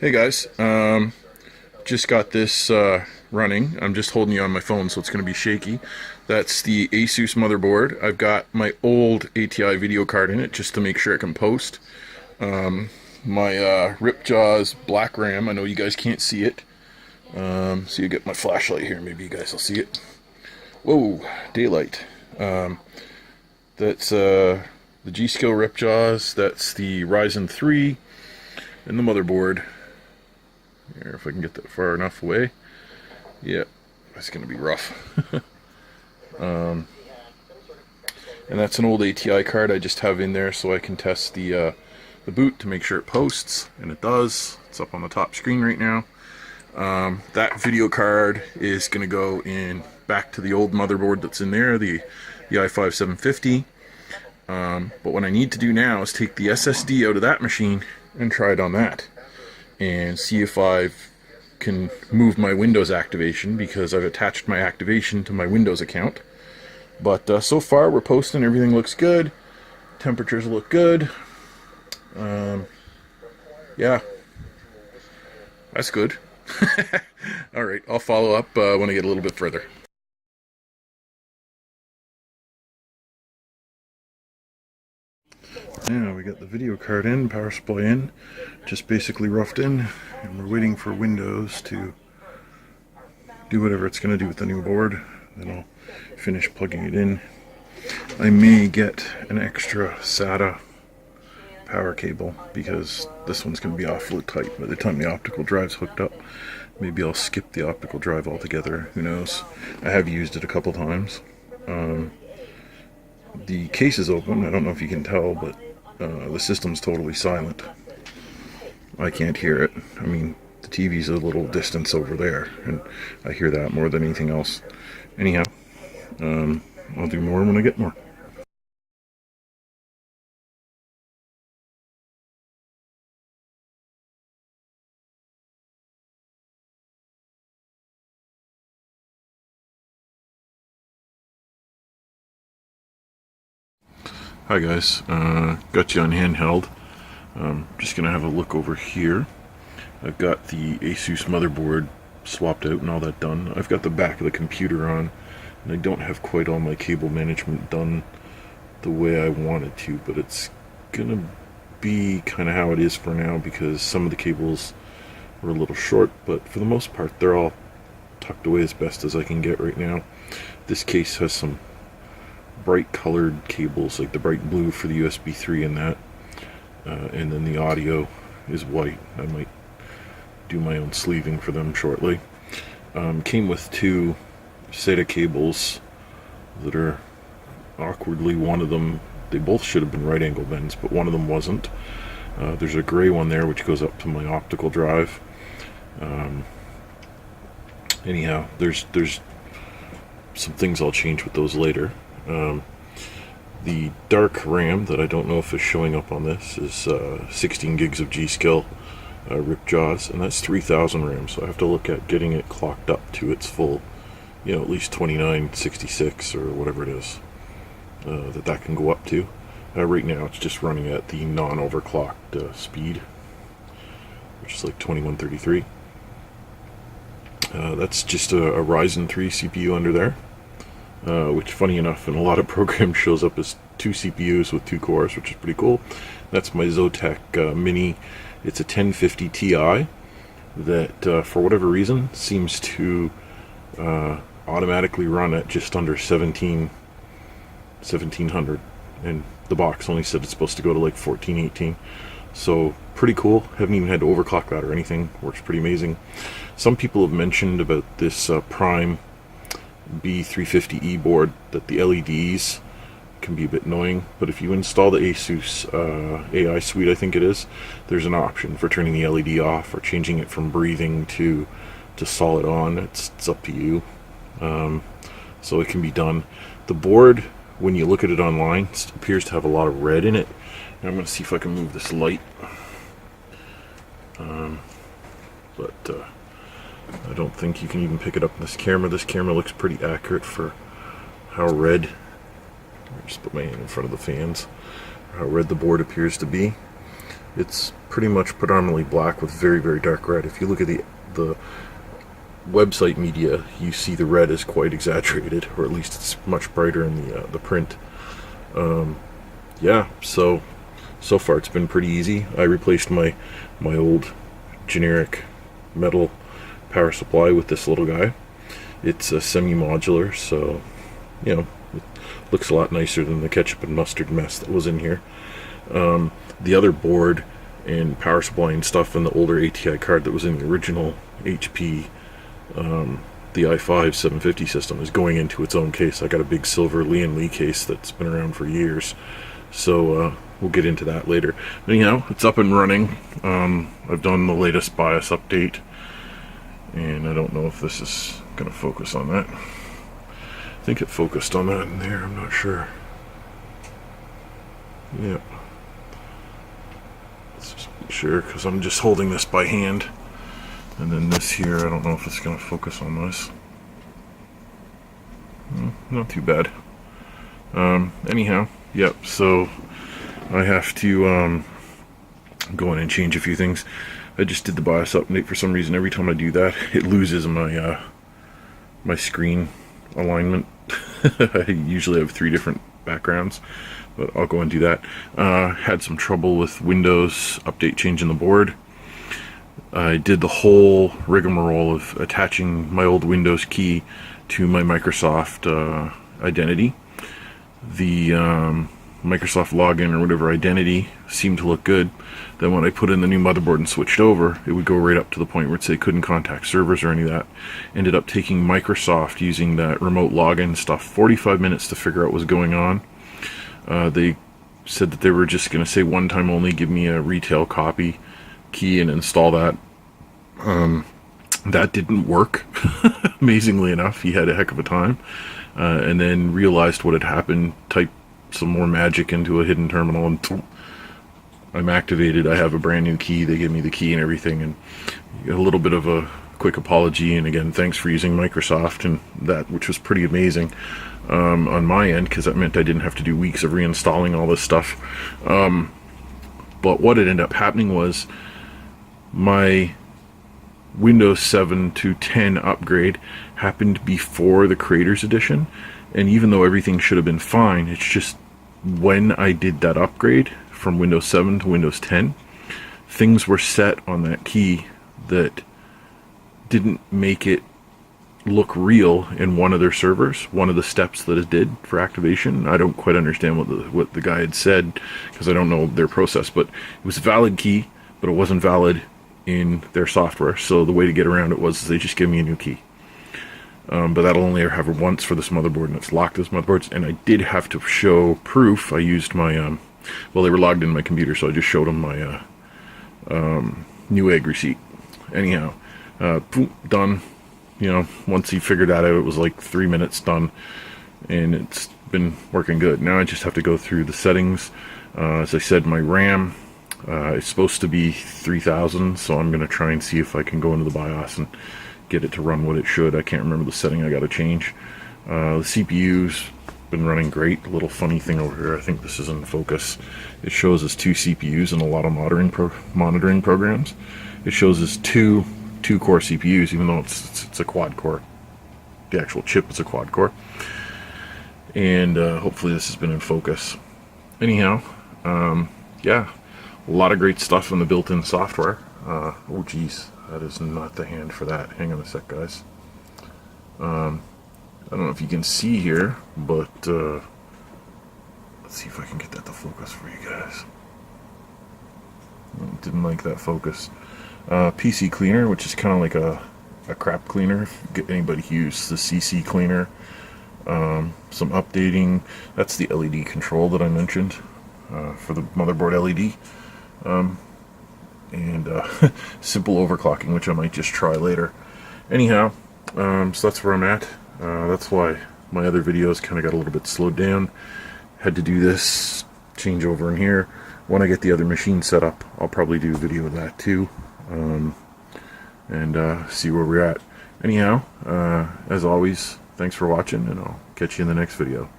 Hey guys, just got this running. I'm just holding you on my phone, so it's going to be shaky. That's the ASUS motherboard. I've got my old ATI video card in it just to make sure it can post. My Ripjaws black RAM. I know you guys can't see it, so you get my flashlight here. Maybe you guys will see it. Whoa, daylight. That's the G.Skill Ripjaws. That's the RYZEN3 and the motherboard. Here, if I can get that far enough away. Yeah, that's going to be rough. And that's an old ATI card I just have in there so I can test the boot to make sure it posts, and it does. It's up on the top screen right now. That video card is going to go in back to the old motherboard that's in there, the i5 750. But what I need to do now is take the SSD out of that machine and try it on that, and see if I can move my Windows activation, because I've attached my activation to my Windows account. But so far we're posting, everything looks good, temperatures look good. Yeah, that's good. Alright, I'll follow up when I get a little bit further. Yeah, we got the video card in, power supply in, just basically roughed in, and we're waiting for Windows to do whatever it's going to do with the new board. Then I'll finish plugging it in. I may get an extra SATA power cable, because this one's going to be awfully tight by the time the optical drive's hooked up. Maybe I'll skip the optical drive altogether, who knows. I have used it a couple times. The case is open, I don't know if you can tell, but the system's totally silent. I can't hear it. I mean, the TV's a little distance over there, and I hear that more than anything else. Anyhow, I'll do more when I get more. Hi guys, got you on handheld. Just gonna have a look over here. I've got the ASUS motherboard swapped out and all that done. I've got the back of the computer on, and I don't have quite all my cable management done the way I wanted to, but it's gonna be kind of how it is for now, because some of the cables were a little short, but for the most part they're all tucked away as best as I can get right now. This case has some bright colored cables, like the bright blue for the USB 3 and that, and then the audio is white. I might do my own sleeving for them shortly. Came with two SATA cables that are awkwardly, one of them, they both should have been right angle bends, but one of them wasn't. There's a gray one there which goes up to my optical drive. Anyhow, there's some things I'll change with those later. The dark RAM that I don't know if is showing up on this is 16 gigs of G.Skill Ripjaws, and that's 3000 RAM, so I have to look at getting it clocked up to its full, at least 2966 or whatever it is that can go up to. Right now it's just running at the non-overclocked speed, which is like 2133. That's just a RYZEN3 CPU under there. Which, funny enough, in a lot of programs shows up as two CPUs with two cores, which is pretty cool. That's my Zotac Mini. It's a 1050 Ti that, for whatever reason, seems to automatically run at just under 1700, and the box only said it's supposed to go to like 1418. So pretty cool. Haven't even had to overclock that or anything. Works pretty amazing. Some people have mentioned about this Prime B350E board that the LEDs can be a bit annoying, but if you install the ASUS Ai suite, I think it is, there's an option for turning the LED off or changing it from breathing to solid on. It's up to you. So it can be done. The board, when you look at it online, appears to have a lot of red in it. And I'm going to see if I can move this light. I don't think you can even pick it up in this camera. This camera looks pretty accurate for how red, just put my hand in front of the fans, how red the board appears to be. It's pretty much predominantly black with very, very dark red. If you look at the website media, you see the red is quite exaggerated, or at least it's much brighter in the print. Yeah, so far it's been pretty easy. I replaced my old generic metal power supply with this little guy. It's a semi-modular, so you know, it looks a lot nicer than the ketchup and mustard mess that was in here. The other board and power supply and stuff in the older ATI card that was in the original HP, the i5 750 system, is going into its own case. I got a big silver Lian Li case that's been around for years, so we'll get into that later. Anyhow, it's up and running. I've done the latest BIOS update, and I don't know if this is going to focus on that. I think it focused on that in there, I'm not sure. Yeah. Let's just be sure, because I'm just holding this by hand. And then this here, I don't know if it's going to focus on this. Not too bad. Anyhow, yep, so I have to go in and change a few things. I just did the BIOS update. For some reason, every time I do that, it loses my my screen alignment. I usually have 3 different backgrounds, but I'll go and do that. Had some trouble with Windows update changing the board. I did the whole rigmarole of attaching my old Windows key to my Microsoft identity. The Microsoft login or whatever identity seemed to look good. Then when I put in the new motherboard and switched over, it would go right up to the point where it'd say couldn't contact servers or any of that. Ended up taking Microsoft using that remote login stuff 45 minutes to figure out what was going on. They said that they were just going to say one time only, give me a retail copy key and install that. That didn't work. Amazingly enough, he had a heck of a time, and then realized what had happened, typed some more magic into a hidden terminal, and I'm activated. I have a brand new key. They give me the key and everything, and a little bit of a quick apology, and again, thanks for using Microsoft, and that, which was pretty amazing on my end, because that meant I didn't have to do weeks of reinstalling all this stuff. But what had ended up happening was my Windows 7 to 10 upgrade happened before the Creators Edition, and even though everything should have been fine, it's just when I did that upgrade from Windows 7 to Windows 10, things were set on that key that didn't make it look real in one of their servers, one of the steps that it did for activation. I don't quite understand what the guy had said, because I don't know their process, but it was a valid key, but it wasn't valid in their software. So the way to get around it was they just give me a new key. But that'll only ever have it once for this motherboard, and it's locked as motherboards. And I did have to show proof. I used my, well, they were logged in my computer, so I just showed them my Newegg receipt. Anyhow, boom, done. You know, once he figured that out, it was like 3 minutes done, and it's been working good. Now I just have to go through the settings. As I said, my RAM is supposed to be 3000, so I'm going to try and see if I can go into the BIOS and get it to run what it should. I can't remember the setting I got to change. The CPU's been running great. A little funny thing over here, I think this is in focus. It shows us 2 CPUs in a lot of monitoring programs. It shows us two core CPUs, even though it's a quad core. The actual chip is a quad core. And hopefully this has been in focus. Anyhow, yeah, a lot of great stuff in the built-in software. Oh geez, that is not the hand for that. Hang on a sec, guys. I don't know if you can see here, but let's see if I can get that to focus for you guys. Didn't like that focus. PC cleaner, which is kind of like a crap cleaner. If anybody used the CC cleaner, some updating. That's the LED control that I mentioned for the motherboard LED. And simple overclocking, which I might just try later. Anyhow, so that's where I'm at. That's why my other videos kind of got a little bit slowed down. Had to do this change over in here. When I get the other machine set up, I'll probably do a video of that too, and see where we're at. Anyhow, as always, thanks for watching, and I'll catch you in the next video.